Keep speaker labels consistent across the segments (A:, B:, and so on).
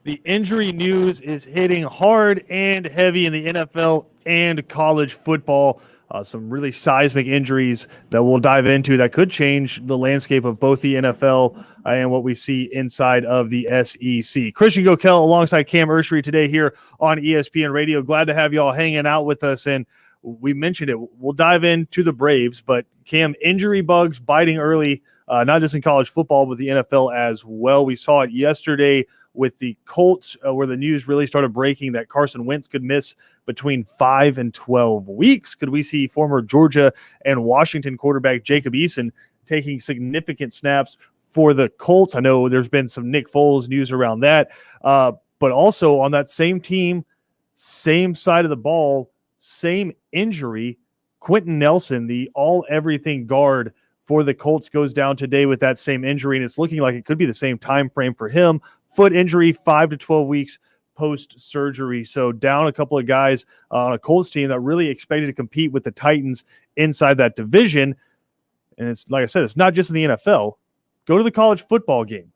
A: The injury news is hitting hard and heavy in the NFL and college football. Some really seismic injuries that we'll dive into that could change the landscape of both the NFL and what we see inside of the SEC. Christian Gokel alongside Cam Ursery today here on ESPN Radio. Glad to have you all hanging out with us. And we mentioned it. We'll dive into the Braves, but Cam, injury bugs biting early, not just in college football, but the NFL as well. We saw it yesterday with the Colts, where the news really started breaking that Carson Wentz could miss between 5 and 12 weeks. Could we see former Georgia and Washington quarterback Jacob Eason taking significant snaps for the Colts? I know there's been some Nick Foles news around that, but also on that same team, same side of the ball, same injury, Quentin Nelson, the all-everything guard for the Colts, goes down today with that same injury, and it's looking like it could be the same time frame for him. Foot injury, 5 to 12 weeks post-surgery. So down a couple of guys on a Colts team that really expected to compete with the Titans inside that division. And it's like I said, it's not just in the NFL. Go to the college football game.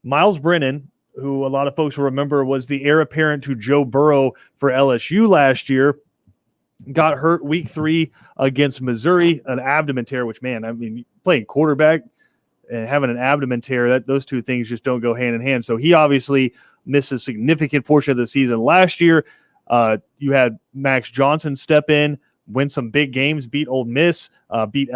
A: Myles Brennan, who a lot of folks will remember was the heir apparent to Joe Burrow for LSU last year, got hurt week 3 against Missouri, an abdomen tear, which, man, I mean, playing quarterback and having an abdomen tear, those two things just don't go hand in hand. So he obviously missed a significant portion of the season last year. You had Max Johnson step in, win some big games, beat Ole Miss, beat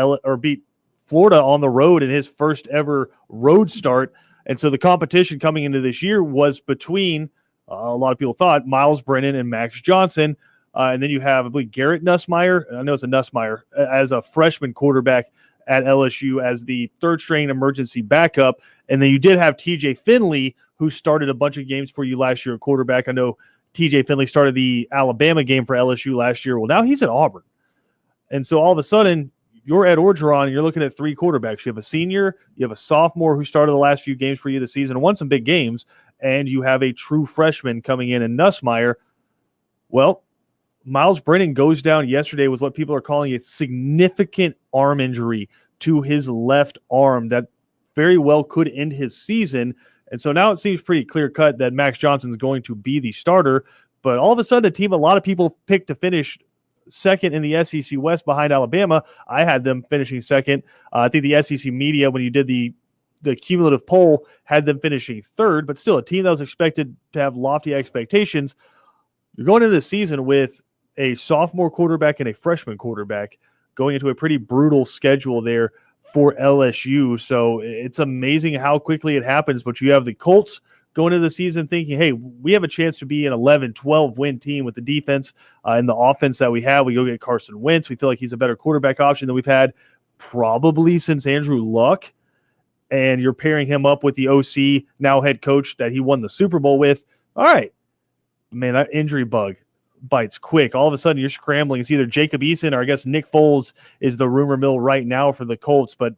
A: Florida on the road in his first ever road start. And so the competition coming into this year was between, a lot of people thought, Myles Brennan and Max Johnson. And then you have, I believe, Garrett Nussmeier. I know it's a Nussmeier as a freshman quarterback at LSU as the third-string emergency backup. And then you did have TJ Finley, who started a bunch of games for you last year at quarterback. I know TJ Finley started the Alabama game for LSU last year. Well, now he's at Auburn. And so all of a sudden, you're Ed Orgeron, and you're looking at 3 quarterbacks. You have a senior, you have a sophomore who started the last few games for you this season and won some big games, and you have a true freshman coming in Nussmeier. Well, Myles Brennan goes down yesterday with what people are calling a significant arm injury to his left arm that very well could end his season. And so now it seems pretty clear-cut that Max Johnson is going to be the starter. But all of a sudden, a team a lot of people picked to finish second in the SEC West behind Alabama. I had them finishing second. I think the SEC media, when you did the cumulative poll, had them finishing third. But still, a team that was expected to have lofty expectations. You're going into the season with a sophomore quarterback and a freshman quarterback going into a pretty brutal schedule there for LSU. So it's amazing how quickly it happens, but you have the Colts going into the season thinking, hey, we have a chance to be an 11, 12 win team with the defense and the offense that we have. We go get Carson Wentz. We feel like he's a better quarterback option than we've had probably since Andrew Luck. And you're pairing him up with the OC, now head coach that he won the Super Bowl with. All right, man, that injury bug bites quick. All of a sudden, you're scrambling. It's either Jacob Eason or I guess Nick Foles is the rumor mill right now for the Colts, but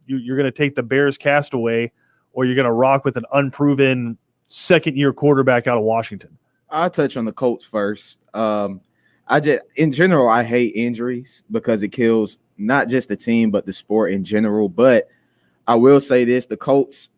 A: you're going to take the Bears castaway or you're going to rock with an unproven second-year quarterback out of Washington.
B: I'll touch on the Colts first. In general, I hate injuries because it kills not just the team, but the sport in general. But I will say this, the Colts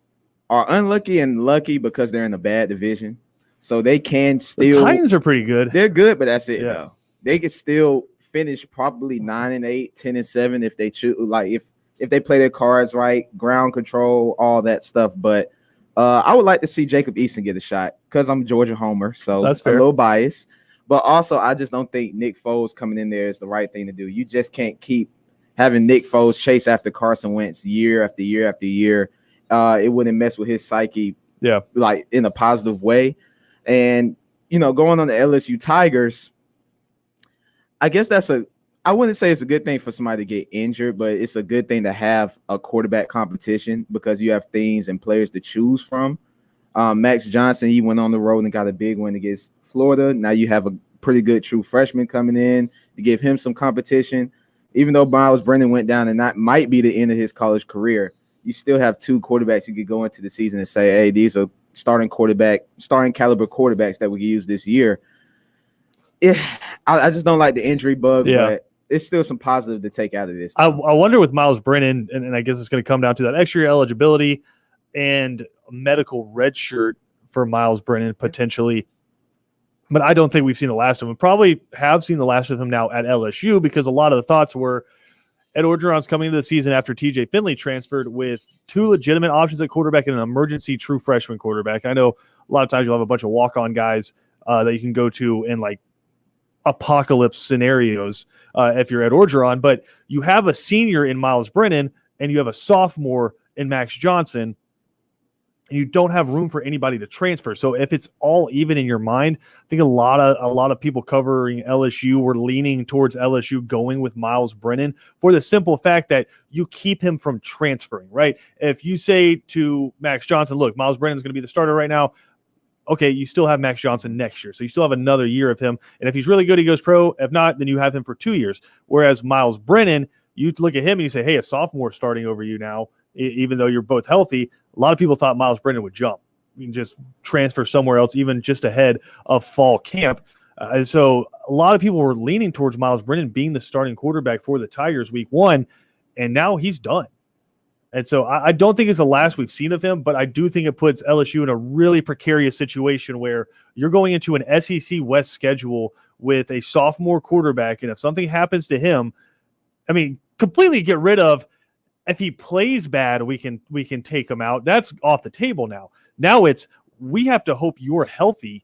B: are unlucky and lucky because they're in a bad division. So they can still.
A: The Titans are pretty good.
B: They're good, but that's it.
A: Yeah.
B: Though. They could still finish probably 9-8, 10-7 if they choose. Like if they play their cards right, ground control, all that stuff. But I would like to see Jacob Eason get a shot because I'm a Georgia homer, so
A: that's fair.
B: A little biased. But also, I just don't think Nick Foles coming in there is the right thing to do. You just can't keep having Nick Foles chase after Carson Wentz year after year after year. It wouldn't mess with his psyche, like in a positive way. And, going on the LSU Tigers, I guess I wouldn't say it's a good thing for somebody to get injured, but it's a good thing to have a quarterback competition because you have things and players to choose from. Max Johnson, he went on the road and got a big win against Florida. Now you have a pretty good true freshman coming in to give him some competition. Even though Myles Brennan went down and that might be the end of his college career, you still have 2 quarterbacks you could go into the season and say, hey, these are starting caliber quarterbacks that we can use this year. I just don't like the injury bug, but it's still some positive to take out of this.
A: I wonder with Myles Brennan, and I guess it's going to come down to that extra year eligibility and a medical red shirt for Miles Brennan potentially. But I don't think we've seen the last of him. Probably have seen the last of him now at LSU because a lot of the thoughts were Ed Orgeron's coming into the season after TJ Finley transferred with two legitimate options at quarterback and an emergency true freshman quarterback. I know a lot of times you'll have a bunch of walk-on guys that you can go to in like apocalypse scenarios if you're Ed Orgeron, but you have a senior in Miles Brennan and you have a sophomore in Max Johnson, and you don't have room for anybody to transfer. So if it's all even in your mind, I think a lot of people covering LSU were leaning towards LSU going with Miles Brennan for the simple fact that you keep him from transferring, right? If you say to Max Johnson, look, Miles Brennan's going to be the starter right now, okay, you still have Max Johnson next year. So you still have another year of him. And if he's really good, he goes pro. If not, then you have him for 2 years. Whereas Miles Brennan, you look at him and you say, hey, a sophomore starting over you now, even though you're both healthy. A lot of people thought Miles Brennan would jump. You can just transfer somewhere else, even just ahead of fall camp. And so a lot of people were leaning towards Miles Brennan being the starting quarterback for the Tigers week 1, and now he's done. And so I don't think it's the last we've seen of him, but I do think it puts LSU in a really precarious situation where you're going into an SEC West schedule with a sophomore quarterback, and if something happens to him, I mean, completely get rid of if he plays bad, we can take him out. That's off the table now. Now it's we have to hope you're healthy,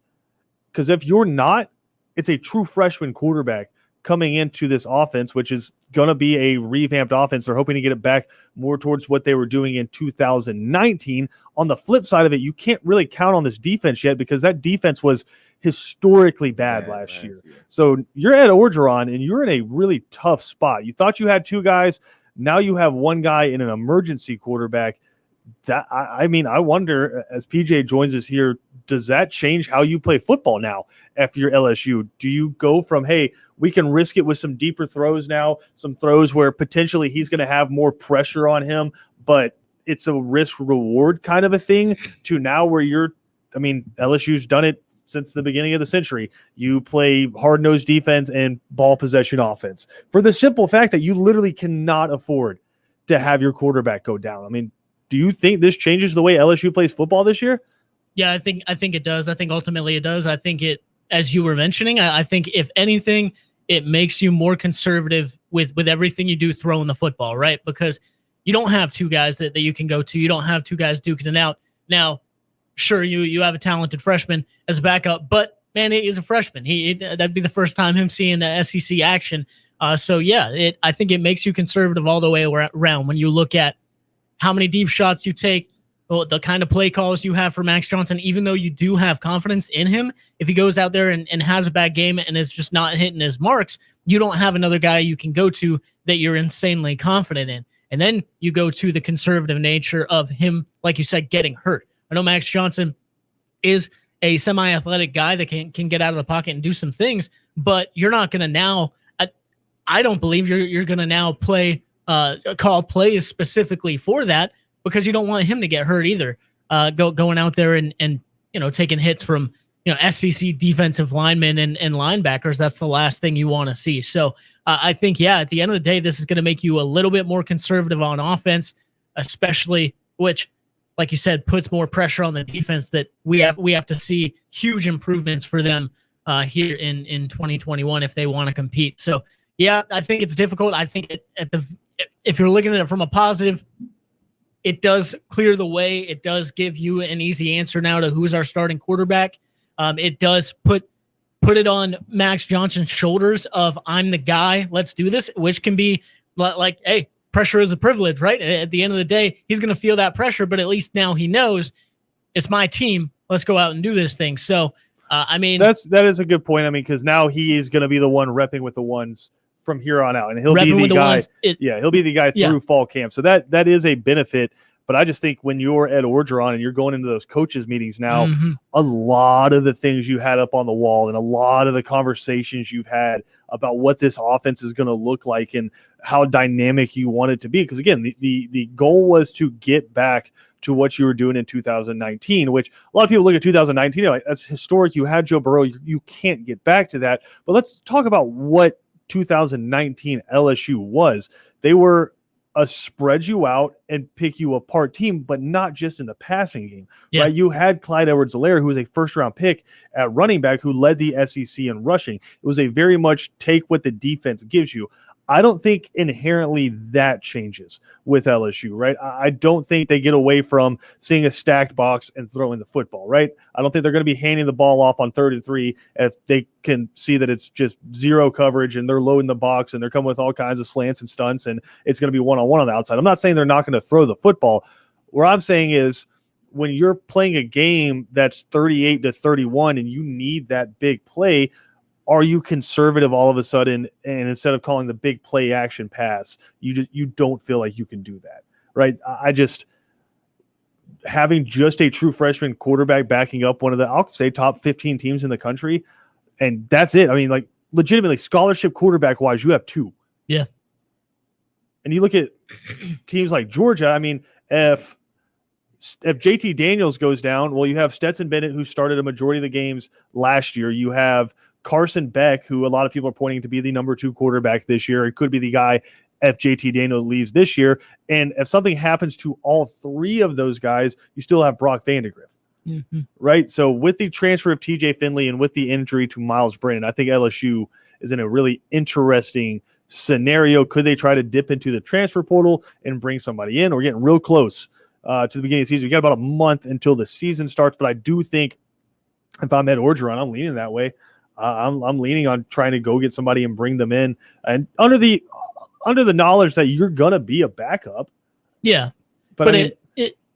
A: because if you're not, it's a true freshman quarterback coming into this offense, which is going to be a revamped offense. They're hoping to get it back more towards what they were doing in 2019. On the flip side of it, you can't really count on this defense yet because that defense was historically bad last year. So you're at Orgeron, and you're in a really tough spot. You thought you had two guys. Now you have one guy in an emergency quarterback. That I mean, I wonder, as PJ joins us here, does that change how you play football now after your LSU? Do you go from, hey, we can risk it with some deeper throws now, some throws where potentially he's going to have more pressure on him, but it's a risk-reward kind of a thing, to now where LSU's done it since the beginning of the century. You play hard-nosed defense and ball possession offense for the simple fact that you literally cannot afford to have your quarterback go down. I mean, do you think this changes the way LSU plays football this year?
C: Yeah, I think it does. I think ultimately it does. I think it, as you were mentioning, I think if anything, it makes you more conservative with everything you do throwing the football, right? Because you don't have two guys that you can go to. You don't have two guys duking it out. Now, sure, you have a talented freshman as a backup, but man, he is a freshman. That'd be the first time him seeing the SEC action. So yeah, I think it makes you conservative all the way around when you look at how many deep shots you take, the kind of play calls you have for Max Johnson. Even though you do have confidence in him, if he goes out there and has a bad game and is just not hitting his marks, you don't have another guy you can go to that you're insanely confident in. And then you go to the conservative nature of him, like you said, getting hurt. I know Max Johnson is a semi-athletic guy that can get out of the pocket and do some things, but you're not going to now – I don't believe you're going to now call plays specifically for that, because you don't want him to get hurt either, going out there and taking hits from SEC defensive linemen and linebackers. That's the last thing you want to see. So I think, yeah, at the end of the day, this is going to make you a little bit more conservative on offense, especially, which, like you said, puts more pressure on the defense that we have to see huge improvements for them here in 2021 if they want to compete. So yeah, I think it's difficult. I think if you're looking at it from a positive, it does clear the way. It does give you an easy answer now to who's our starting quarterback. It does put it on Max Johnson's shoulders of, I'm the guy, let's do this, which can be like, hey, pressure is a privilege, right? At the end of the day, he's going to feel that pressure, but at least now he knows it's my team. Let's go out and do this thing. So, that is a good point. I mean, because now he is going to be the one repping with the ones from here on out, and he'll be the guy. He'll be the guy through fall camp. So that is a benefit. But I just think when you're at Orgeron and you're going into those coaches meetings now, a lot of the things you had up on the wall and a lot of the conversations you've had about what this offense is going to look like and how dynamic you want it to be. Because again, the goal was to get back to what you were doing in 2019, which a lot of people look at 2019, like, that's historic. You had Joe Burrow. You can't get back to that. But let's talk about what 2019 LSU was. They were
A: spread you out and pick you apart team, but not just in the passing game,
C: Yeah.
A: right? You had Clyde Edwards-Helaire, who was a first-round pick at running back, who led the SEC in rushing. It was a very much take what the defense gives you. I don't think inherently that changes with LSU, right? I don't think they get away from seeing a stacked box and throwing the football, right? I don't think they're going to be handing the ball off on 3rd and 3 if they can see that it's just zero coverage and they're loading the box and they're coming with all kinds of slants and stunts and it's going to be one-on-one on the outside. I'm not saying they're not going to throw the football. What I'm saying is when you're playing a game that's 38-31 and you need that big play, are you conservative all of a sudden, and instead of calling the big play action pass, you don't feel like you can do that, right? I just having just a true freshman quarterback backing up one of the, I'll say, top 15 teams in the country, and that's it. I mean, like legitimately scholarship quarterback wise, you have 2.
C: Yeah.
A: And you look at teams like Georgia. I mean, if JT Daniels goes down, well, you have Stetson Bennett, who started a majority of the games last year. You have Carson Beck, who a lot of people are pointing to be the number 2 quarterback this year. It could be the guy if JT Daniels leaves this year. And if something happens to all 3 of those guys, you still have Brock Vandegrift, right? So with the transfer of TJ Finley and with the injury to Miles Brennan, I think LSU is in a really interesting scenario. Could they try to dip into the transfer portal and bring somebody in? We're getting real close to the beginning of the season. We got about a month until the season starts, but I do think if I'm Ed Orgeron, I'm leaning that way. I'm leaning on trying to go get somebody and bring them in, and under the knowledge that you're gonna be a backup.
C: Yeah,
A: but I mean,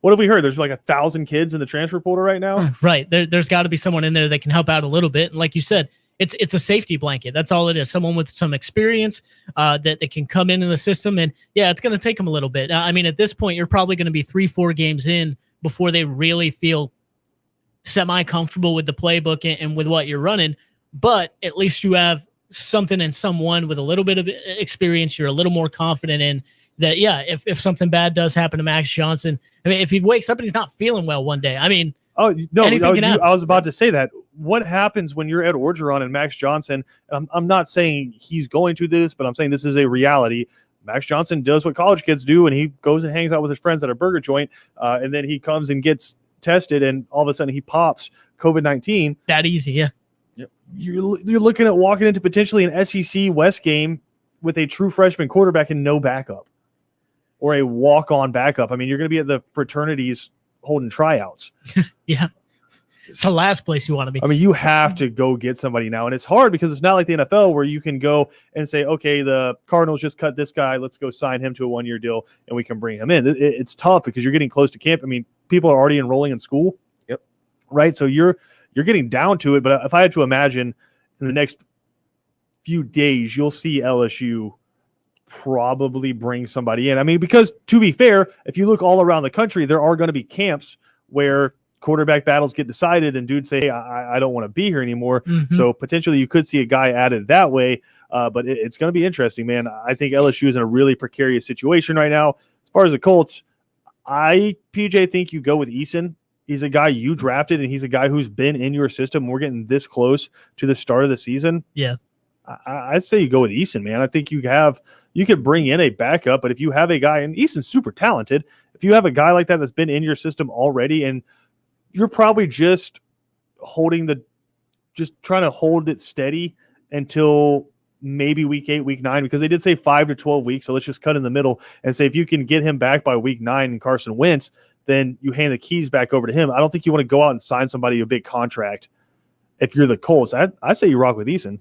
A: what have we heard? There's like 1,000 kids in the transfer portal right now.
C: Right. There's got to be someone in there that can help out a little bit. And like you said, it's a safety blanket. That's all it is. Someone with some experience that can come into the system. And yeah, it's going to take them a little bit. I mean, at this point, you're probably going to be 3-4 games in before they really feel semi-comfortable with the playbook and with what you're running. But at least you have something and someone with a little bit of experience you're a little more confident in that. Yeah, if something bad does happen to Max Johnson, I mean, if he wakes up and he's not feeling well one day, I mean,
A: oh no,
C: I
A: was about to say that. What happens when you're Ed Orgeron and Max Johnson? I'm not saying he's going to this, but I'm saying this is a reality. Max Johnson does what college kids do, and he goes and hangs out with his friends at a burger joint, and then he comes and gets tested, and all of a sudden he pops COVID-19.
C: That easy, yeah.
A: You're looking at walking into potentially an SEC West game with a true freshman quarterback and no backup, or a walk-on backup. I mean, you're going to be at the fraternities holding tryouts.
C: Yeah. It's the last place you want to be.
A: I mean, you have to go get somebody now. And it's hard because it's not like the NFL where you can go and say, okay, the Cardinals just cut this guy. Let's go sign him to a 1-year deal and we can bring him in. It's tough because you're getting close to camp. I mean, people are already enrolling in school.
B: Yep.
A: Right. So you're getting down to it. But if I had to imagine in the next few days, you'll see LSU probably bring somebody in. I mean, because to be fair, if you look all around the country, there are going to be camps where quarterback battles get decided and dudes say, hey, I don't want to be here anymore.
C: Mm-hmm.
A: So potentially you could see a guy added that way. But it's going to be interesting, man. I think LSU is in a really precarious situation right now. As far as the Colts, PJ, think you go with Eason. He's a guy you drafted, and he's a guy who's been in your system. We're getting this close to the start of the season.
C: Yeah.
A: I say you go with Eason, man. I think you could bring in a backup, but if you have a guy, and Eason's super talented, if you have a guy like that that's been in your system already, and you're probably just trying to hold it steady until maybe week 8, week 9, because they did say 5 to 12 weeks. So let's just cut in the middle and say, if you can get him back by week 9 and Carson Wentz, then you hand the keys back over to him. I don't think you want to go out and sign somebody a big contract. If you're the Colts, I say you rock with Eason.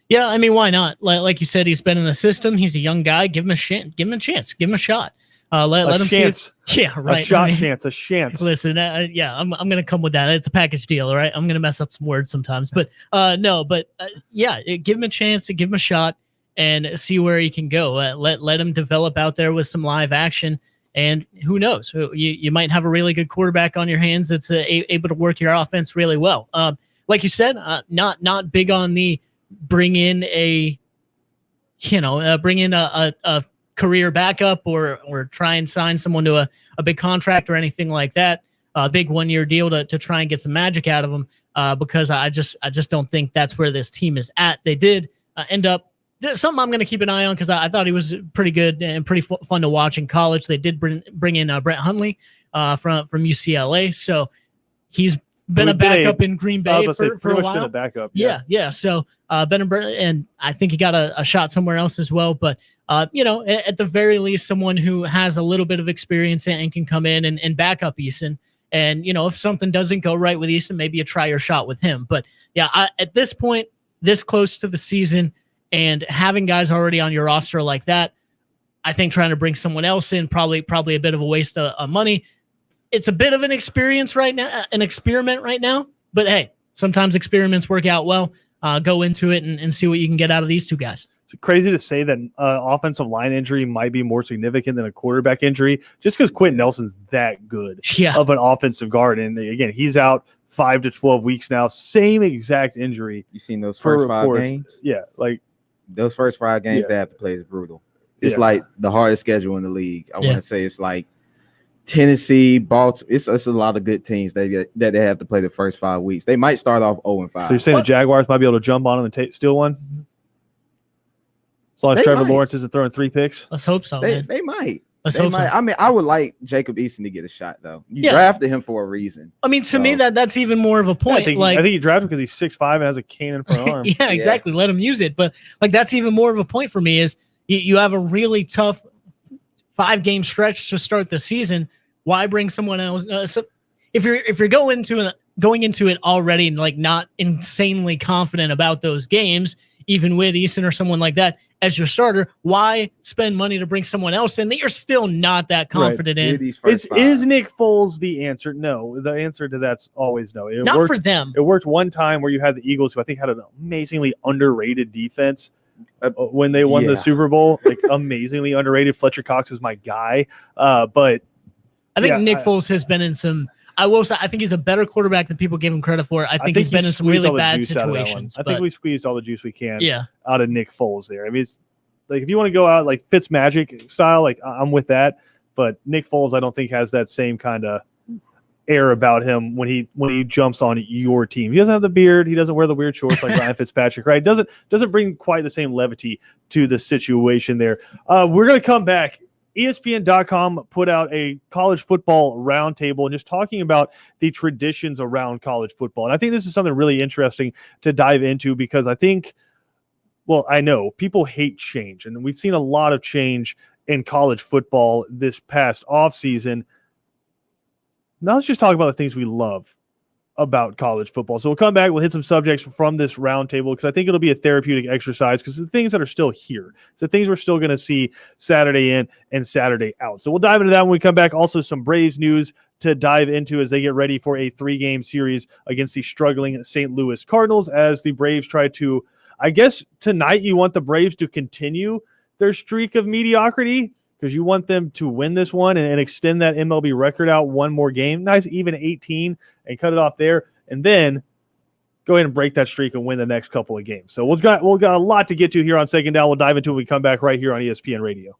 C: Yeah. I mean, why not? Like you said, he's been in the system. He's a young guy. Give him a chance. Give him a chance. Give him a shot. Let him
A: chance.
C: Yeah, right.
A: A shot chance. A chance.
C: Listen, yeah, I'm going to come with that. It's a package deal, all right? I'm going to mess up some words sometimes, but yeah, give him a chance to give him a shot and see where he can go. Let him develop out there with some live action, and who knows? You might have a really good quarterback on your hands that's able to work your offense really well. Like you said, not big on the bring in a career backup or try and sign someone to a big contract or anything like that, a big 1-year deal to try and get some magic out of them, because I just don't think that's where this team is at. They did end up something I'm going to keep an eye on because I thought he was pretty good and pretty fun to watch in college. They did bring in Brett Hundley from UCLA, so he's been a backup in Green Bay for a while.
A: Been a backup.
C: Yeah. So and I think he got a shot somewhere else as well. But at the very least, someone who has a little bit of experience and can come in and back up Eason. And if something doesn't go right with Eason, maybe you try your shot with him. But yeah, at this point, this close to the season, and having guys already on your roster like that, I think trying to bring someone else in probably a bit of a waste of money. It's a bit of an experiment right now. But hey, sometimes experiments work out well. Go into it and see what you can get out of these two guys.
A: It's crazy to say that offensive line injury might be more significant than a quarterback injury, just because Quentin Nelson's that good of an offensive guard. And again, he's out 5 to 12 weeks now. Same exact injury.
B: You seen those first 5 games?
A: Yeah, like
B: those first 5 games they have to play is brutal. It's like the hardest schedule in the league. I want to say it's like Tennessee, Baltimore. It's a lot of good teams that they have to play the first 5 weeks. They might start off 0-5.
A: So you're saying the Jaguars might be able to jump on them and steal one? As long as Trevor Lawrence isn't throwing 3 picks?
C: Let's hope so, man.
B: They might.
C: They might.
B: I mean, I would like Jacob Eason to get a shot, though. You drafted him for a reason.
C: I mean, to me, that's even more of a point.
A: I think you drafted him because he's 6'5" and has a cannon for an arm.
C: Yeah, exactly. Let him use it. But that's even more of a point for me is you have a really tough 5-game stretch to start the season. Why bring someone else? If you're going into it already and not insanely confident about those games, even with Eason or someone like that as your starter, why spend money to bring someone else in that you're still not that confident in?
A: Is Nick Foles the answer? No. The answer to that's always no.
C: Not for them.
A: It worked one time where you had the Eagles, who I think had an amazingly underrated defense when they won the Super Bowl. Amazingly underrated. Fletcher Cox is my guy. But
C: I think Nick Foles has been in some. I will say, I think he's a better quarterback than people give him credit for. I think he's been in some really bad situations.
A: I think we squeezed all the juice we can out of Nick Foles there. I mean, it's if you want to go out like Fitzmagic style, I'm with that. But Nick Foles, I don't think has that same kind of air about him when he jumps on your team. He doesn't have the beard. He doesn't wear the weird shorts like Ryan Fitzpatrick, right? Doesn't bring quite the same levity to the situation there. We're going to come back. ESPN.com put out a college football roundtable and just talking about the traditions around college football. And I think this is something really interesting to dive into because I know people hate change, and we've seen a lot of change in college football this past offseason. Now let's just talk about the things we love about college football. So we'll come back, we'll hit some subjects from this roundtable because I think it'll be a therapeutic exercise because the things that are still here. It's the things we're still going to see Saturday in and Saturday out. So we'll dive into that when we come back. Also some Braves news to dive into as they get ready for a 3-game series against the struggling St. Louis Cardinals as the Braves try to, I guess tonight you want the Braves to continue their streak of mediocrity because you want them to win this one and extend that MLB record out one more game. Nice, even 18, and cut it off there. And then go ahead and break that streak and win the next couple of games. So we've got a lot to get to here on Second Down. We'll dive into it when we come back right here on ESPN Radio.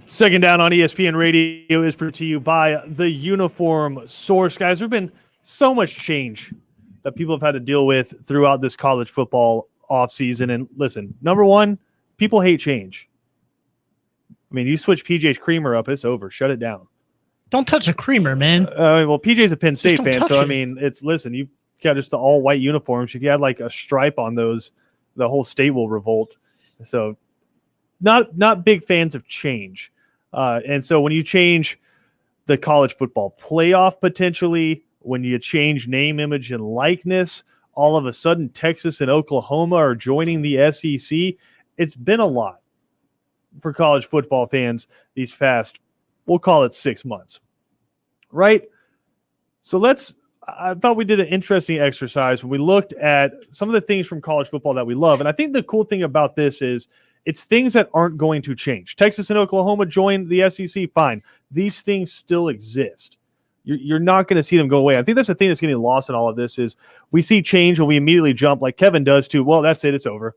A: Second Down on ESPN Radio is brought to you by the Uniform Source. Guys, there's been so much change that people have had to deal with throughout this college football offseason. And listen, number one, people hate change. I mean, you switch PJ's creamer up, it's over. Shut it down.
C: Don't touch a creamer, man.
A: Well, PJ's a Penn State
C: don't
A: fan,
C: touch
A: so I
C: it.
A: mean, listen, you got just the all white uniforms. If you had like a stripe on those, the whole state will revolt. So not big fans of change. And so when you change the college football playoff potentially, when you change name, image, and likeness, all of a sudden Texas and Oklahoma are joining the SEC. It's been a lot for college football fans these past, we'll call it 6 months, right? So I thought we did an interesting exercise when we looked at some of the things from college football that we love. And I think the cool thing about this is it's things that aren't going to change. Texas and Oklahoma joined the SEC, fine. These things still exist. You're not going to see them go away. I think that's the thing that's getting lost in all of this is we see change and we immediately jump like Kevin does to, well, that's it. It's over.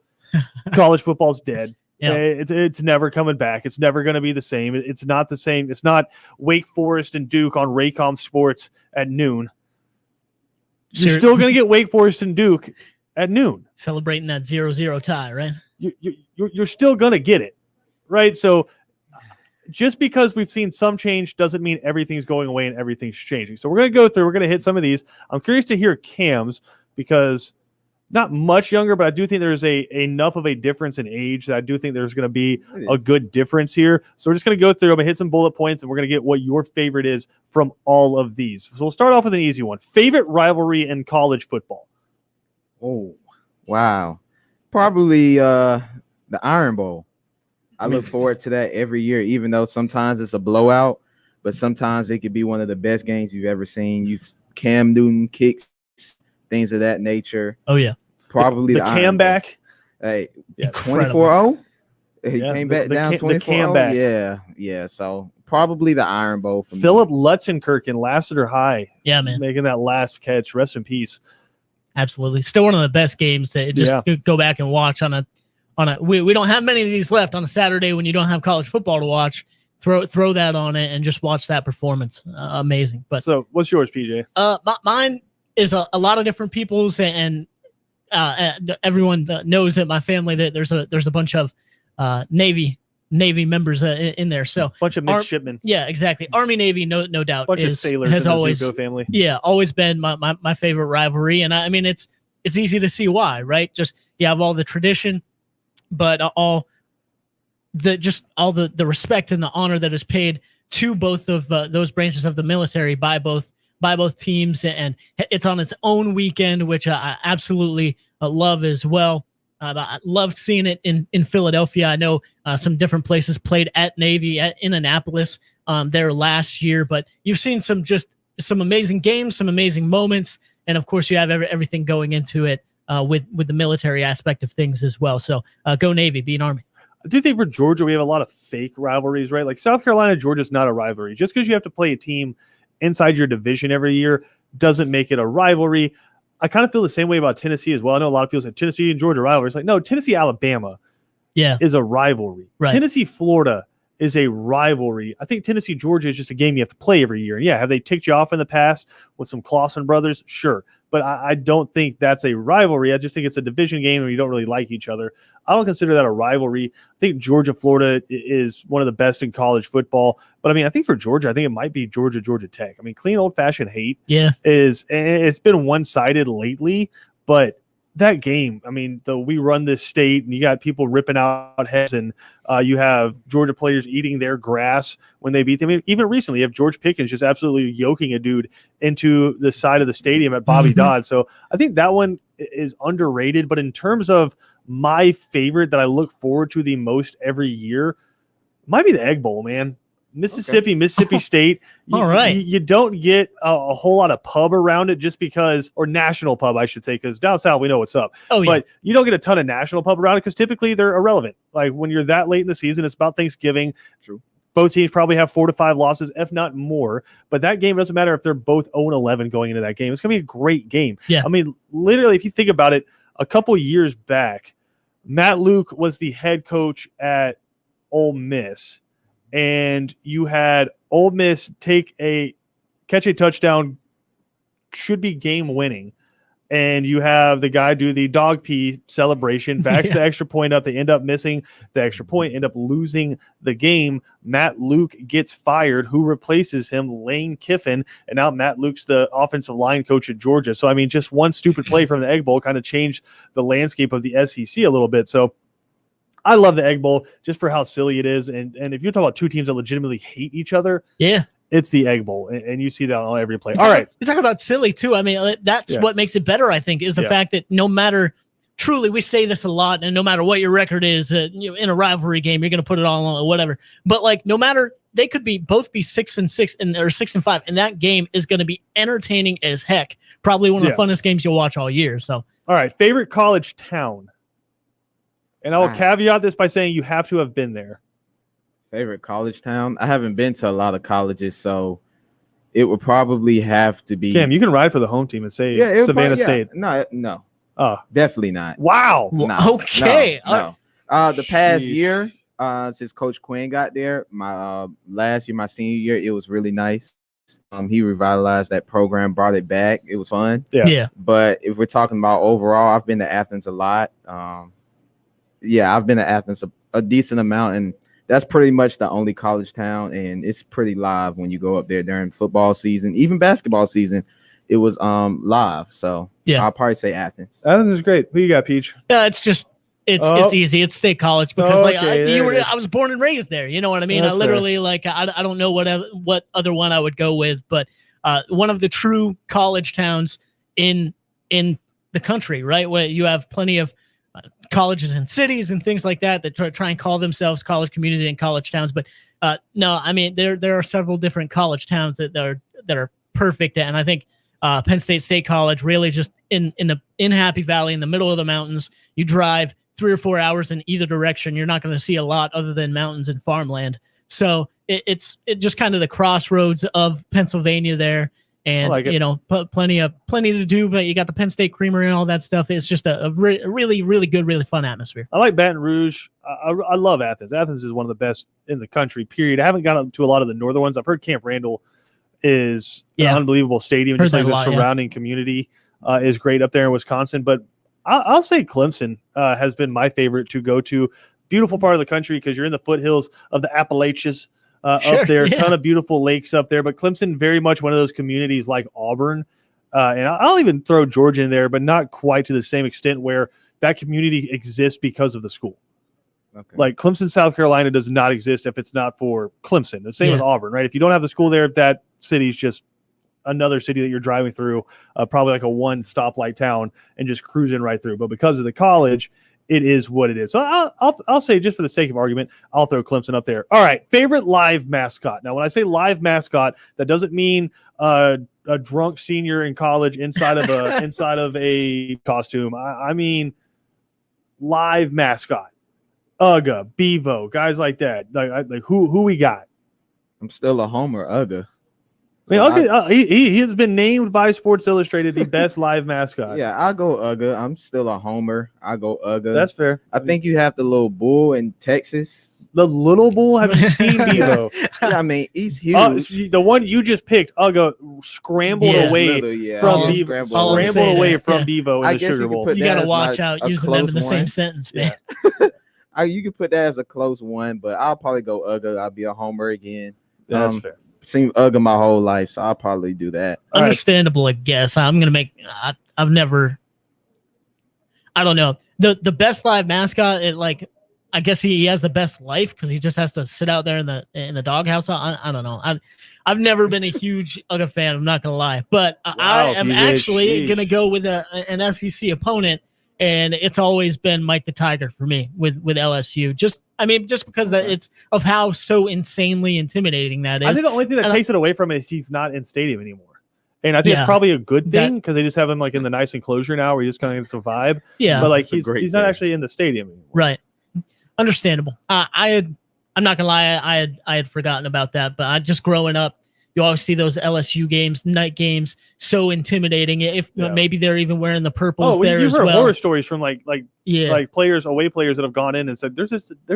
A: College football's dead.
C: Yeah.
A: It's never coming back. It's never going to be the same. It's not the same. It's not Wake Forest and Duke on Raycom Sports at noon. You're still going to get Wake Forest and Duke at noon.
C: Celebrating that 0-0 tie, right?
A: You're still going to get it, right? So just because we've seen some change doesn't mean everything's going away and everything's changing. So we're going to go through, we're going to hit some of these. I'm curious to hear Cam's because not much younger, but I do think there's enough of a difference in age that I do think there's going to be a good difference here. So we're just going to go through, I'm going to hit some bullet points, and we're going to get what your favorite is from all of these. So we'll start off with an easy one. Favorite rivalry in college football?
B: Oh, wow. Probably the Iron Bowl. I look forward to that every year, even though sometimes it's a blowout, but sometimes it could be one of the best games you've ever seen. Cam Newton kicks, things of that nature.
C: Oh, yeah.
B: Probably
A: the
B: Iron
A: Cam
B: Bowl.
A: back.
B: Hey,
A: Yeah,
B: 24-0? He
A: Yeah,
B: came back down 24-0?
A: the comeback.
B: Yeah. So probably the Iron Bowl for me.
A: Philip Lutzenkirk in Lassiter High.
C: Yeah, man.
A: Making that last catch. Rest in peace.
C: Absolutely. Still one of the best games to just go back and watch on a we don't have many of these left on a Saturday when you don't have college football to watch. Throw that on it and just watch that performance. Amazing. But
A: so what's yours, PJ?
C: Mine is a lot of different people's and everyone knows that my family that there's a bunch of Navy members in there. So
A: bunch of midshipmen.
C: Yeah, exactly. Army Navy, no doubt.
A: Bunch of sailors
C: has
A: in the
C: always
A: Zuko family.
C: Yeah, always been my favorite rivalry, and I mean it's easy to see why, right? Just you have all the tradition, but all the respect and the honor that is paid to both of those branches of the military by both teams, and it's on its own weekend, which I absolutely love as well. I loved seeing it in Philadelphia. I know some different places played at Navy in Annapolis there last year, but you've seen some amazing games, some amazing moments, and of course you have everything going into it with the military aspect of things as well. So go Navy, be an Army.
A: I do think for Georgia, we have a lot of fake rivalries, right? Like South Carolina, Georgia's not a rivalry. Just because you have to play a team inside your division every year doesn't make it a rivalry. I kind of feel the same way about Tennessee as well. I know a lot of people say Tennessee and Georgia rivalry. It's like, no, Tennessee, Alabama is a rivalry.
C: Right.
A: Tennessee, Florida is a rivalry. I think Tennessee, Georgia is just a game you have to play every year. And yeah, have they ticked you off in the past with some Clausen brothers? Sure. But I don't think that's a rivalry. I just think it's a division game and you don't really like each other. I don't consider that a rivalry. I think Georgia, Florida is one of the best in college football. But I mean, I think for Georgia, I think it might be Georgia, Georgia Tech. I mean, clean old-fashioned hate it's been one-sided lately, but that game, I mean, we run this state and you got people ripping out heads and you have Georgia players eating their grass when they beat them. I mean, even recently, you have George Pickens just absolutely yoking a dude into the side of the stadium at Bobby Dodd. So I think that one is underrated. But in terms of my favorite that I look forward to the most every year, might be the Egg Bowl, man. Mississippi State.
C: All right.
A: You don't get a whole lot of pub around it just because, or national pub, I should say, because down south we know what's up.
C: Oh, yeah.
A: But you don't get a ton of national pub around it because typically they're irrelevant. Like when you're that late in the season, it's about Thanksgiving.
B: True.
A: Both teams probably have 4 to 5 losses, if not more. But that game doesn't matter if they're both 0-11 going into that game. It's going to be a great game.
C: Yeah.
A: I mean, literally, if you think about it, a couple years back, Matt Luke was the head coach at Ole Miss. and you had Ole Miss catch a touchdown, should be game winning, and you have the guy do the dog pee celebration, backs the extra point up. They end up missing the extra point, end up losing the game. Matt Luke gets fired. Who replaces him? Lane Kiffin. And now Matt Luke's the offensive line coach at Georgia. So, I mean, just one stupid play from the Egg Bowl kind of changed the landscape of the SEC a little bit. So I love the Egg Bowl just for how silly it is. And if you talk about two teams that legitimately hate each other, it's the Egg Bowl, and you see that on every play. All right.
C: You talk about silly, too. I mean, that's what makes it better, I think, is the fact that no matter – truly, we say this a lot, and no matter what your record is, in a rivalry game, you're going to put it all on or whatever. But, like, no matter – they could both be 6-6 or 6-5, and that game is going to be entertaining as heck. Probably one of the funnest games you'll watch all year. So,
A: all right, favorite college town. And I will caveat this by saying you have to have been there.
B: Favorite college town? I haven't been to a lot of colleges, so it would probably have to be.
A: Cam, you can ride for the home team and say Savannah State.
B: No.
A: Oh,
B: definitely not.
A: Wow.
B: No,
C: okay.
B: No. The past year, since Coach Quinn got there, my last year, my senior year, it was really nice. He revitalized that program, brought it back. It was fun.
C: Yeah.
B: But if we're talking about overall, I've been to Athens a lot. I've been to Athens a decent amount, and that's pretty much the only college town, and it's pretty live when you go up there during football season, even basketball season. It was live, so I'll probably say Athens.
A: Athens is great. Who you got, Peach?
C: Yeah, it's just it's easy. It's State College because I was born and raised there. You know what I mean?
A: That's
C: I literally I don't know what other one I would go with, but one of the true college towns in the country, right? Where you have plenty of colleges and cities and things like that try and call themselves college community and college towns, but no, I mean there are several different college towns that are perfect, and I think Penn State College really just in Happy Valley in the middle of the mountains. You drive 3 or 4 hours in either direction, you're not going to see a lot other than mountains and farmland. So it's just kind of the crossroads of Pennsylvania there. And, plenty to do, but you got the Penn State Creamery and all that stuff. It's just a really, really good, really fun atmosphere.
A: I like Baton Rouge. I love Athens. Athens is one of the best in the country, period. I haven't gone to a lot of the northern ones. I've heard Camp Randall is an unbelievable stadium. Just like the surrounding community is great up there in Wisconsin. But I'll say Clemson has been my favorite to go to. Beautiful part of the country because you're in the foothills of the Appalachians. Up there, a ton of beautiful lakes up there, but Clemson very much one of those communities like Auburn, and I'll even throw Georgia in there, but not quite to the same extent where that community exists because of the school. Okay. Like Clemson, South Carolina does not exist if it's not for Clemson. The same with Auburn, right? If you don't have the school there, that city's just another city that you're driving through, probably like a one stoplight town and just cruising right through. But because of the college, it is what it is. So I'll say, just for the sake of argument, I'll throw Clemson up there. All right, favorite live mascot. Now, when I say live mascot, that doesn't mean a drunk senior in college inside of a costume. I mean live mascot. Uga, Bevo, guys like that. Like who we got?
B: I'm still a homer, Uga.
A: I mean, he has been named by Sports Illustrated the best live mascot.
B: Yeah, I'll go Uga. I'm still a homer. I go Uga.
A: That's fair.
B: I think you have the little bull in Texas.
A: The little bull? Have you seen Bevo?
B: Yeah, I mean, he's huge.
A: The one you just picked, Uga, scrambled away from Bevo. Scrambled away from Bevo in the Sugar Bowl.
C: You got to watch out using them in the same sentence, man.
B: You could put that as a close one, but I'll probably go Uga. I'll be a homer again.
A: That's fair.
B: Seen Uga my whole life, so I'll probably do that.
C: Understandable, I guess. I'm gonna make. I've never. I don't know the best live mascot. I guess he has the best life because he just has to sit out there in the doghouse. I don't know. I've never been a huge Uga fan. I'm not gonna lie, but I am actually gonna go with an SEC opponent, and it's always been Mike the Tiger for me with LSU. Just because it's of how so insanely intimidating that is.
A: I think the only thing that takes it away from it is he's not in stadium anymore. And I think it's probably a good thing because they just have him like in the nice enclosure now where he just kind of gets a vibe.
C: Yeah.
A: But like he's not actually in the stadium anymore.
C: Right. Understandable. I'm not gonna lie, I had forgotten about that, but I just growing up, You always see those LSU games, night games, so intimidating. If maybe they're even wearing the purples there
A: you've
C: as
A: heard
C: well.
A: horror stories from like players, away players that have gone in and said, "There's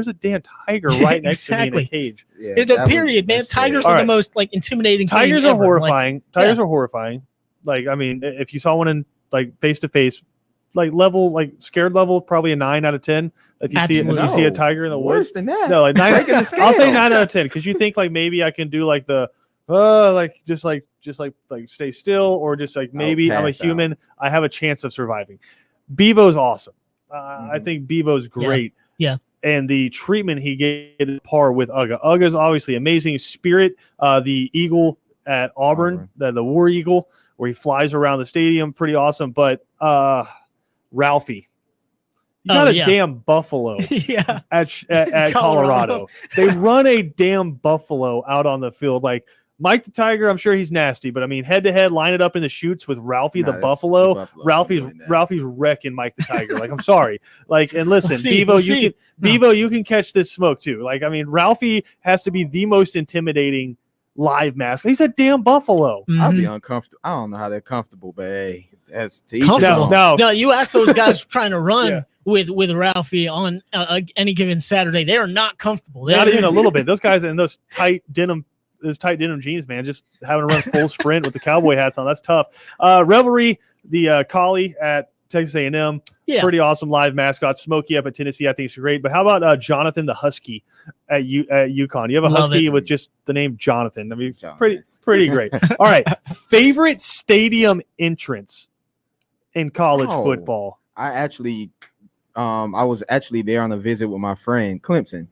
A: a damn tiger right next to me in a cage."
B: Yeah,
C: It's a period, man. Tigers are the most like intimidating.
A: Tigers
C: thing
A: are
C: ever.
A: horrifying. Tigers are horrifying. Like, I mean, if you saw one in like face to face, like level, like scared level, probably a 9 out of 10. If you see a tiger in the
B: worse
A: woods,
B: than that.
A: no, like 9.
B: Breaking the scale.
A: I'll say 9 out of 10 because you think like maybe I can do like the like stay still, or just like maybe I'm a human. I have a chance of surviving. Bevo's awesome. I think Bevo's great.
C: Yeah.
A: And the treatment he gave at par with Uga. Uga's obviously amazing. Spirit, the eagle at Auburn, the War Eagle, where he flies around the stadium, pretty awesome. But Ralphie, you got a damn buffalo at Colorado. They run a damn buffalo out on the field. Like Mike the Tiger, I'm sure he's nasty, but I mean, head to head, line it up in the chutes with Ralphie the buffalo. Ralphie's wrecking Mike the Tiger. Like, I'm sorry. Like, and listen, Bevo, you can catch this smoke too. Like, I mean, Ralphie has to be the most intimidating live mascot. He's a damn buffalo.
B: I'll be uncomfortable. I don't know how they're comfortable, but hey, that's to each
C: No, you ask those guys trying to run with Ralphie on any given Saturday, they are not comfortable.
A: Not even a little bit. Those guys in those tight denim jeans, man, just having to run full sprint with the cowboy hats on. That's tough. Revelry, the collie at Texas A&M, pretty awesome live mascot. Smokey up at Tennessee, I think is great. But how about Jonathan the Husky at UConn? You have a Husky with just the name Jonathan. I mean, pretty great. All right, favorite stadium entrance in college football.
B: I was actually there on a visit with my friend Clemson.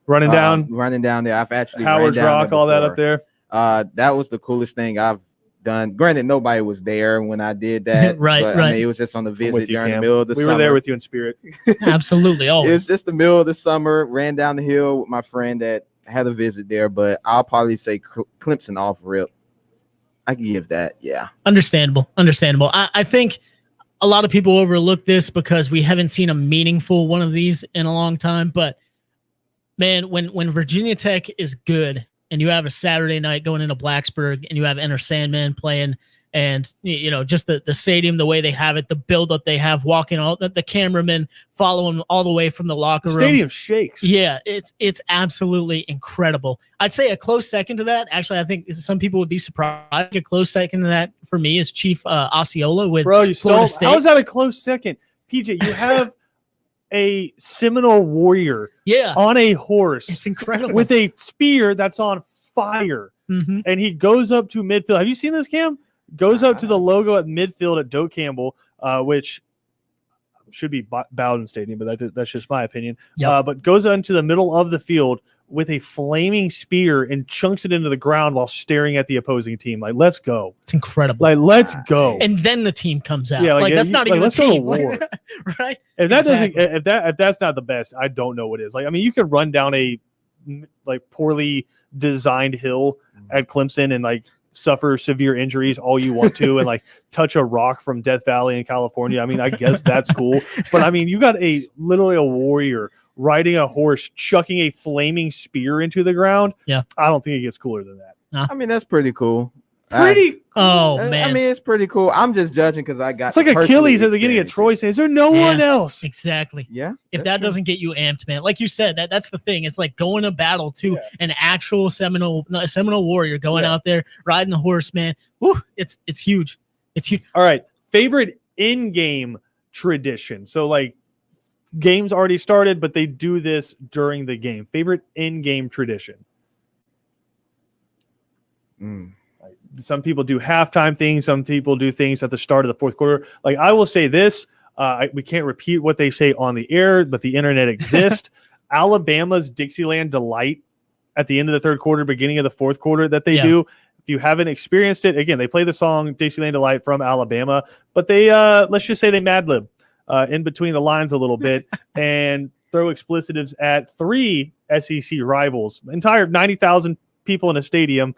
A: Running down there. I've actually
B: Howard's
A: Rock, all that up there.
B: That was the coolest thing I've done. Granted, nobody was there when I did that.
C: Right.
B: I mean, it was just on the visit during the middle of the summer.
A: We were there with you in spirit.
C: Absolutely. Always.
B: It's just the middle of the summer. Ran down the hill with my friend that had a visit there, but I'll probably say Clemson off rip. I can give that. Yeah. Understandable.
C: I think a lot of people overlook this because we haven't seen a meaningful one of these in a long time, but man, when Virginia Tech is good and you have a Saturday night going into Blacksburg and you have Enter Sandman playing and, you know, just the stadium, the way they have it, the buildup they have, walking all the cameramen following all the way from the locker room.
A: Stadium shakes.
C: Yeah, it's absolutely incredible. I'd say a close second to that. Actually, I think some people would be surprised. A close second to that for me is Chief Osceola with Florida State.
A: How is that a close second? PJ, you have a Seminole warrior on a horse.
C: It's incredible.
A: With a spear that's on fire. Mm-hmm. And he goes up to midfield. Have you seen this, Cam? Goes up to the logo at midfield at Doak Campbell, which should be Bowden Stadium, but that's just my opinion. Yep. But goes into the middle of the field with a flaming spear and chunks it into the ground while staring at the opposing team. Like, let's go.
C: It's incredible.
A: Like, let's go.
C: And then the team comes out.
A: Yeah,
C: like that's not even
A: let's
C: a team.
A: go to war.
C: Right?
A: If that doesn't, if that's not the best, I don't know what is. Like, I mean, you could run down a like poorly designed hill at Clemson and like suffer severe injuries all you want to and like touch a rock from Death Valley in California. I mean, I guess that's cool. But I mean, you got literally a warrior riding a horse, chucking a flaming spear into the ground.
C: Yeah.
A: I don't think it gets cooler than that.
B: I mean, that's pretty cool.
A: Cool.
C: Oh, man.
B: I mean, it's pretty cool. I'm just judging because I got.
A: It's like Achilles at the beginning of Troy saying, "Is there no one else?"
C: Exactly.
B: Yeah.
C: If that doesn't get you amped, man, like you said, that's the thing. It's like going to battle to an actual Seminole warrior going out there riding the horse, man. Woo, it's huge. It's huge.
A: All right, favorite in-game tradition. So like, games already started, but they do this during the game. Favorite in-game tradition. Some people do halftime things. Some people do things at the start of the fourth quarter. Like, I will say this, we can't repeat what they say on the air, but the internet exists. Alabama's Dixieland Delight at the end of the third quarter, beginning of the fourth quarter that they do. If you haven't experienced it, again, they play the song Dixieland Delight from Alabama, but they, let's just say they Mad-lib in between the lines a little bit and throw explicitives at 3 SEC rivals. Entire 90,000 people in a stadium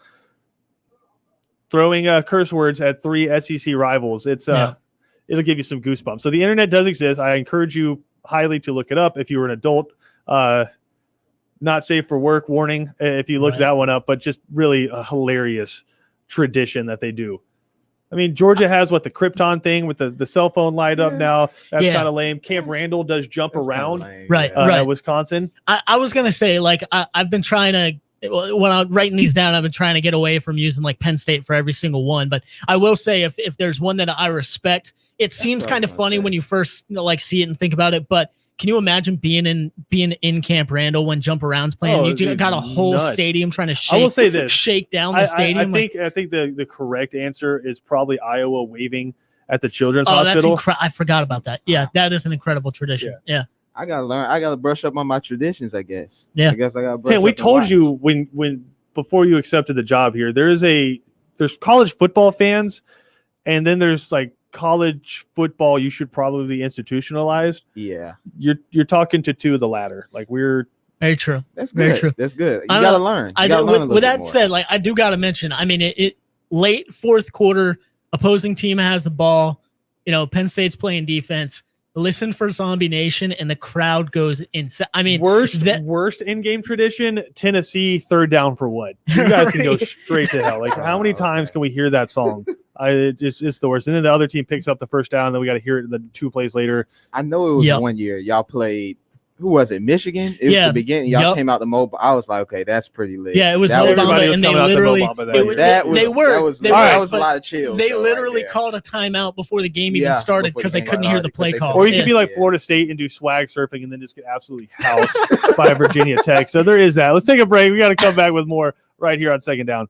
A: throwing curse words at 3 SEC rivals. It's it'll give you some goosebumps. So the internet does exist. I encourage you highly to look it up if you were an adult. Not safe for work warning if you look that one up, but just really a hilarious tradition that they do. I mean, Georgia has the Krypton thing with the cell phone light up now. That's
C: Yeah.
A: kind of lame. Camp Randall does jump
B: That's kinda
A: around
B: lame,
C: Right,
B: yeah.
C: right.
A: at Wisconsin.
C: I was gonna say, like, I've been trying to, when I'm writing these down, I've been trying to get away from using like Penn State for every single one. But I will say, if there's one that I respect, it seems
B: what I
C: kind
B: was
C: of
B: gonna
C: funny
B: say.
C: when you first like see it and think about it. But can you imagine being in Camp Randall when Jump Around's playing?
A: Oh,
C: You
A: it'd
C: got
A: be
C: a whole
A: nuts.
C: stadium trying to
A: I will
C: shake
A: say this.
C: shake down the stadium.
A: I think the correct answer is probably Iowa waving at the Children's
C: oh,
A: Hospital.
C: that's I forgot about that. Yeah, that is an incredible tradition. Yeah.
B: I gotta learn. I gotta brush up on my traditions, I guess.
C: Yeah.
B: I guess I gotta brush
A: Ken, we
B: up and
A: told
B: watch.
A: you when before you accepted the job here, there's college football fans, and then there's like college football you should probably be institutionalized.
B: Yeah.
A: You're talking to two of the latter. Like we're
C: Very true.
B: That's
C: Very
B: good.
C: true.
B: That's good. You
C: I
B: gotta
C: know-
B: learn.
C: I
B: You
C: do,
B: gotta learn a little
C: with
B: bit
C: that
B: more.
C: said, like I do got to mention. I mean, it late fourth quarter, opposing team has the ball. You know, Penn State's playing defense. Listen for Zombie Nation, and the crowd goes insane. I mean,
A: worst in-game tradition. Tennessee third down for what? You guys can go
C: Right.
A: straight to hell. Like how many
B: Okay.
A: times can we hear that song? It's the worst. And then the other team picks up the first down. And then we got to hear it the 2 plays later.
B: I know it was
C: Yep.
B: one year y'all played. Who was it? Michigan. It was
C: Yeah.
B: the beginning. Y'all
C: Yep.
B: came out the mobile. I was like, okay, that's pretty lit.
C: yeah, it was
B: that
C: Mo
A: everybody
C: Bamba,
A: was
C: and they
A: coming out to
C: literally
A: Mo Bamba that
C: it
A: year.
C: was-
B: That was
C: they were
B: that was,
C: they
B: lit.
C: were,
B: that was a
C: but
B: lot of chills.
C: They
B: though, right
C: literally
B: there.
C: called a timeout before the game even
B: Yeah,
C: started
B: before the
C: because they
B: game
C: couldn't hear the
B: started,
C: play
B: 'cause they
C: call.
B: couldn't
A: Or you
C: Yeah.
A: could be like
B: Yeah.
A: Florida State and do swag surfing and then just get absolutely housed by Virginia Tech. So there is that. Let's take a break. We got to come back with more right here on Second Down.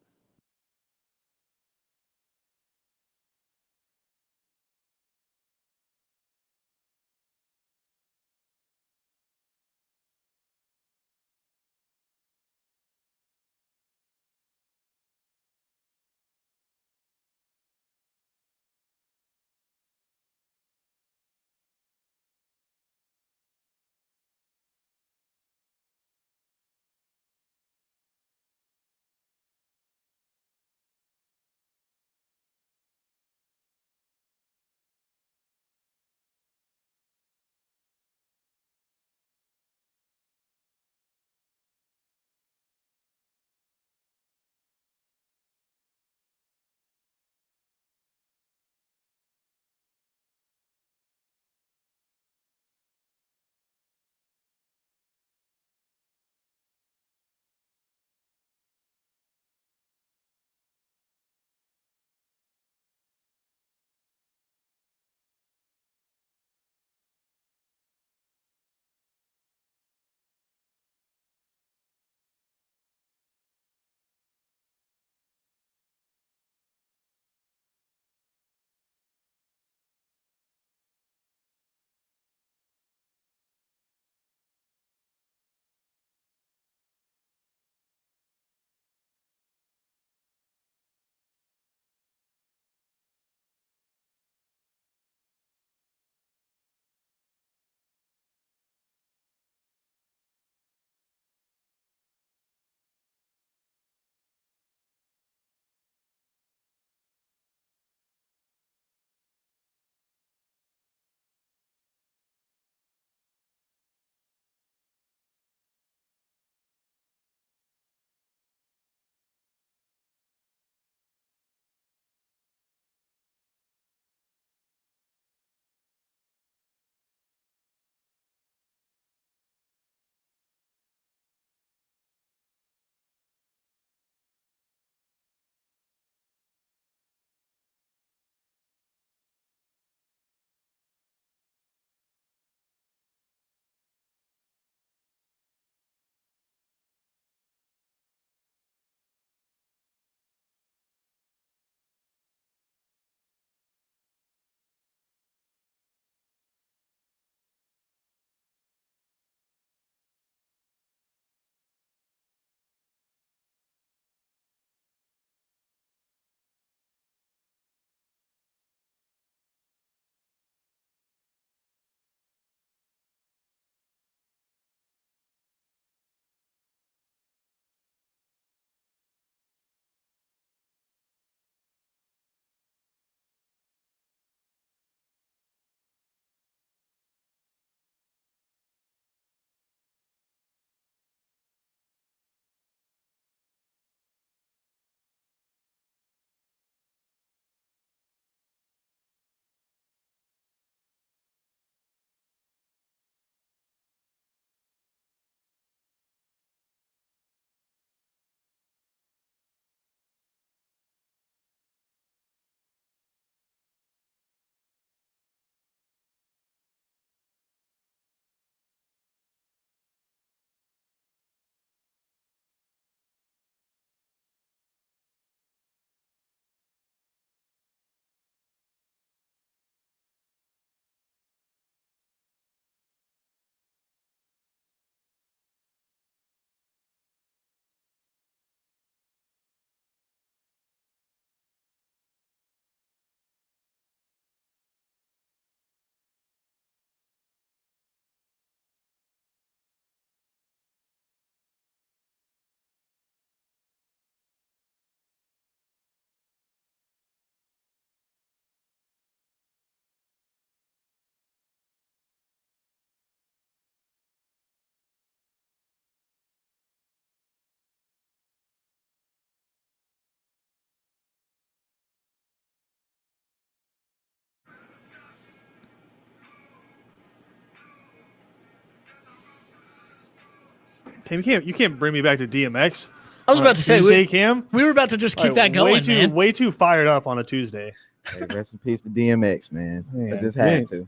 A: Cam, you can't bring me back to DMX.
C: I was about to say
A: Tuesday, Cam.
C: we were about to just keep
A: Like,
C: that going, man.
A: Way too fired up on a Tuesday.
B: Hey, rest in peace to DMX, man. I
A: Man,
B: just
A: man.
B: had to.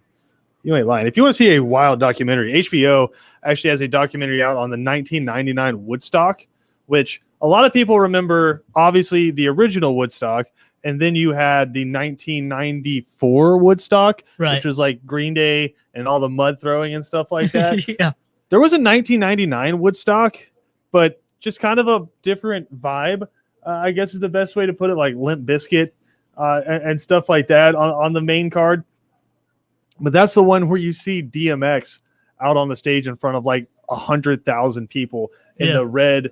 A: You ain't lying. If you want to see a wild documentary, HBO actually has a documentary out on the 1999 Woodstock, which a lot of people remember, obviously, the original Woodstock. And then you had the 1994 Woodstock,
C: Right.
A: which was like Green Day and all the mud throwing and stuff like that.
C: Yeah.
A: There was a 1999 Woodstock, but just kind of a different vibe, I guess is the best way to put it, like Limp Bizkit and stuff like that on the main card. But that's the one where you see DMX out on the stage in front of like 100,000 people in
C: Yeah.
A: the red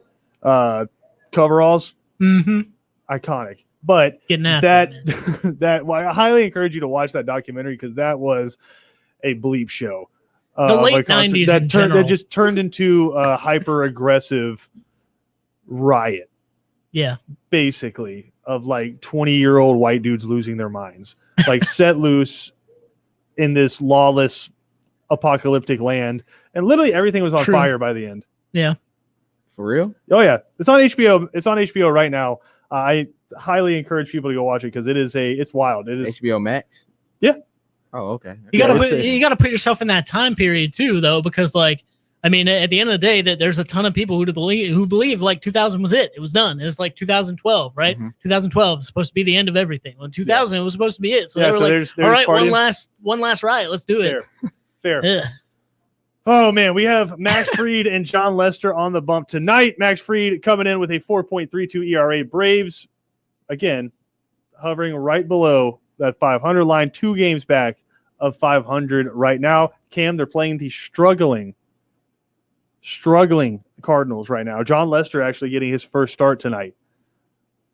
A: coveralls.
C: Mm-hmm.
A: Iconic. But
C: Getting after it, man.
A: well, I highly encourage you to watch that documentary because that was a bleep show.
C: The
A: of
C: late
A: a concert
C: 90s
A: that
C: in
A: turned that
C: general.
A: just turned into a hyper aggressive riot,
C: Yeah.
A: basically, of like 20-year-old white dudes losing their minds, like set loose in this lawless apocalyptic land, and literally everything was on
C: True.
A: fire by the end.
C: Yeah.
B: For real?
A: Oh yeah, it's on HBO. It's on HBO right now. I highly encourage people to go watch it because it's wild. It is.
B: HBO Max?
A: Yeah.
B: Oh, okay.
C: You
A: Yeah,
C: gotta
A: it's
C: put
A: a-
C: you gotta put yourself in that time period too, though, because like I mean, at the end of the day, that there's a ton of people who believe like 2000 was it. It was done. It's like 2012, right?
B: Mhm.
C: 2012 is supposed to be the end of everything. Well, 2000 it was supposed to be it. So
A: Yeah,
C: they were
A: so
C: like,
A: there's
C: all right,
A: partying.
C: one last riot. Let's do it.
A: Fair.
C: Ugh.
A: Oh man, we have Max Fried and John Lester on the bump tonight. Max Fried coming in with a 4.32 ERA. Braves, again, hovering right below that 500 line, 2 games back of 500 right now. Cam, they're playing the struggling Cardinals right now. John Lester actually getting his first start tonight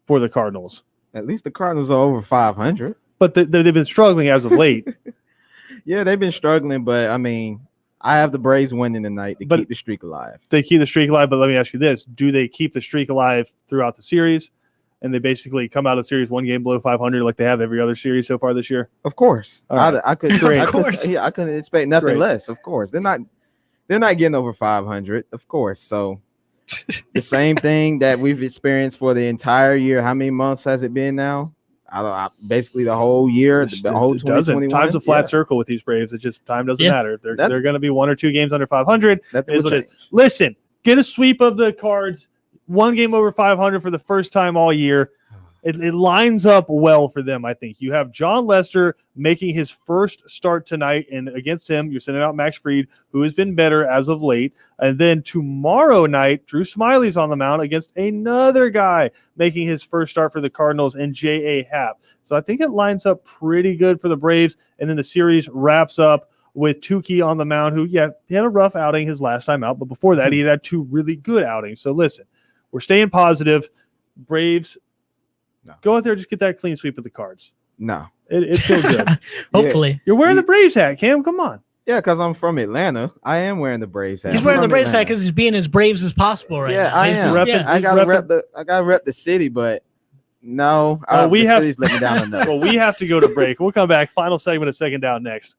A: for the Cardinals.
B: At least the Cardinals are over 500.
A: But they've been struggling as of late.
B: Yeah, they've been struggling, but I mean, I have the Braves winning tonight to
A: But-
B: keep the streak alive.
A: They keep the streak alive, but let me ask you this. Do they keep the streak alive throughout the series? And they basically come out of the series one game below 500 like they have every other series so far this year?
B: Of course.
A: All right.
B: I could
A: Great.
C: Of course.
B: Yeah, I couldn't expect nothing
A: Great.
B: less. Of course. They're not getting over 500, of course. So the same thing that we've experienced for the entire year. How many months has it been now? Basically the whole year, the whole
A: It doesn't.
B: 2021.
A: Time's a flat
B: Yeah,
A: circle with these Braves. It just time doesn't
C: Yeah.
A: matter. They're
B: That-
A: going to be 1 or 2 games under 500.
B: nothing
A: Is
B: will
A: what it is.
B: change.
A: Listen, get a sweep of the cards. 1 game over 500 for the first time all year. It lines up well for them, I think. You have John Lester making his first start tonight, and against him, you're sending out Max Fried, who has been better as of late. And then tomorrow night, Drew Smiley's on the mound against another guy making his first start for the Cardinals, and J.A. Happ. So I think it lines up pretty good for the Braves. And then the series wraps up with Tukey on the mound, who, he had a rough outing his last time out, but before that, he had 2 really good outings. So listen, we're staying positive. Braves,
B: No.
A: go out there, just get that clean sweep of the cards.
B: No.
A: It feels good.
C: Hopefully.
A: You're wearing the Braves hat, Cam. Come on.
B: Yeah, because I'm from Atlanta. I am wearing the Braves hat.
C: He's
B: I'm
C: wearing the
B: from
C: Braves hat
B: Atlanta.
C: because he's being as Braves as possible right
B: Yeah,
C: now.
B: I
C: He's
B: am.
C: just-
A: repping-
C: yeah.
B: I gotta
A: repping-
B: rep the city, but no,
A: we
B: the
A: have-
B: city's let me down enough.
A: Well, we have to go to break. We'll come back. Final segment of Second Down next.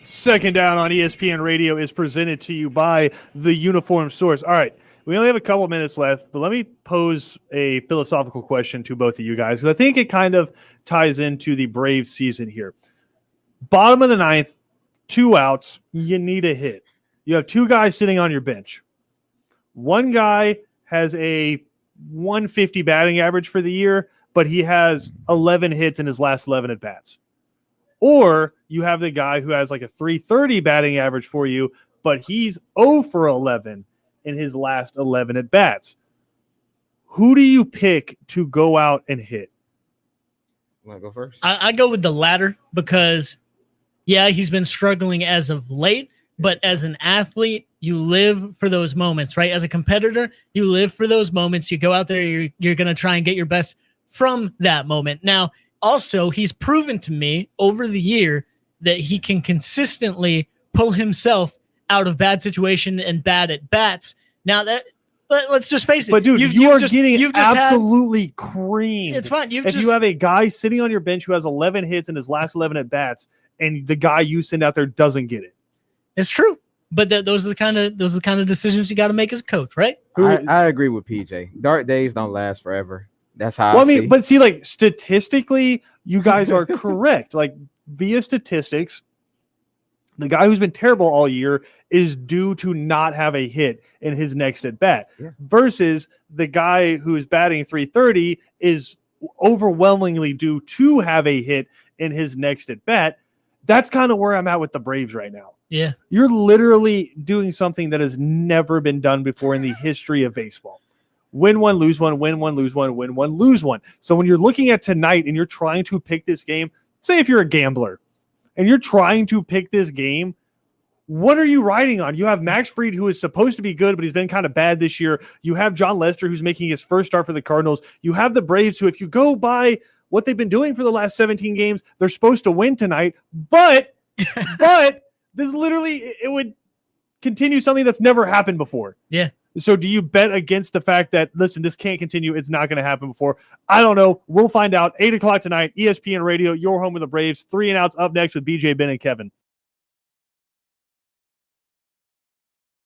A: Second Down on ESPN Radio is presented to you by the Uniform Source. All right, we only have a couple minutes left, but let me pose a philosophical question to both of you guys, because I think it kind of ties into the Braves season here. Bottom of the ninth, 2 outs, you need a hit. You have 2 guys sitting on your bench. One guy has a 150 batting average for the year, but he has 11 hits in his last 11 at-bats. Or you have the guy who has like a 330 batting average for you, but he's 0 for 11 in his last 11 at-bats. Who do you pick to go out and hit?
B: Want to go first?
C: I go with the latter because, yeah, he's been struggling as of late, but as an athlete, you live for those moments, right? As a competitor, you live for those moments. You go out there, you're going to try and get your best from that moment. Now, also, he's proven to me over the year that he can consistently pull himself out of bad situation and bad at bats. Now but let's just face it.
A: But dude, you are getting absolutely creamed.
C: It's fine.
A: If you have a guy sitting on your bench who has 11 hits in his last 11 at bats, and the guy you send out there doesn't get it,
C: it's true. But those are the kind of decisions you got to make as a coach, right?
B: I agree with PJ. Dark days don't last forever. That's how
A: I mean, but see, like statistically, you guys are correct. Like via statistics, the guy who's been terrible all year is due to not have a hit in his next at bat, versus the guy who's batting 330 is overwhelmingly due to have a hit in his next at bat. That's kind of where I'm at with the Braves right now.
C: Yeah,
A: you're literally doing something that has never been done before in the history of baseball. Win one, lose one, win one, lose one, win one, lose one. So when you're looking at tonight and you're trying to pick this game, say if you're a gambler and you're trying to pick this game, what are you riding on? You have Max Fried, who is supposed to be good, but he's been kind of bad this year. You have John Lester, who's making his first start for the Cardinals. You have the Braves, who, if you go by what they've been doing for the last 17 games, they're supposed to win tonight. But this literally, it would continue something that's never happened before.
C: Yeah.
A: So do you bet against the fact that, listen, this can't continue, it's not going to happen before? I don't know. We'll find out. 8 o'clock tonight, ESPN Radio, your home of the Braves. 3 and Outs up next with BJ, Ben, and Kevin.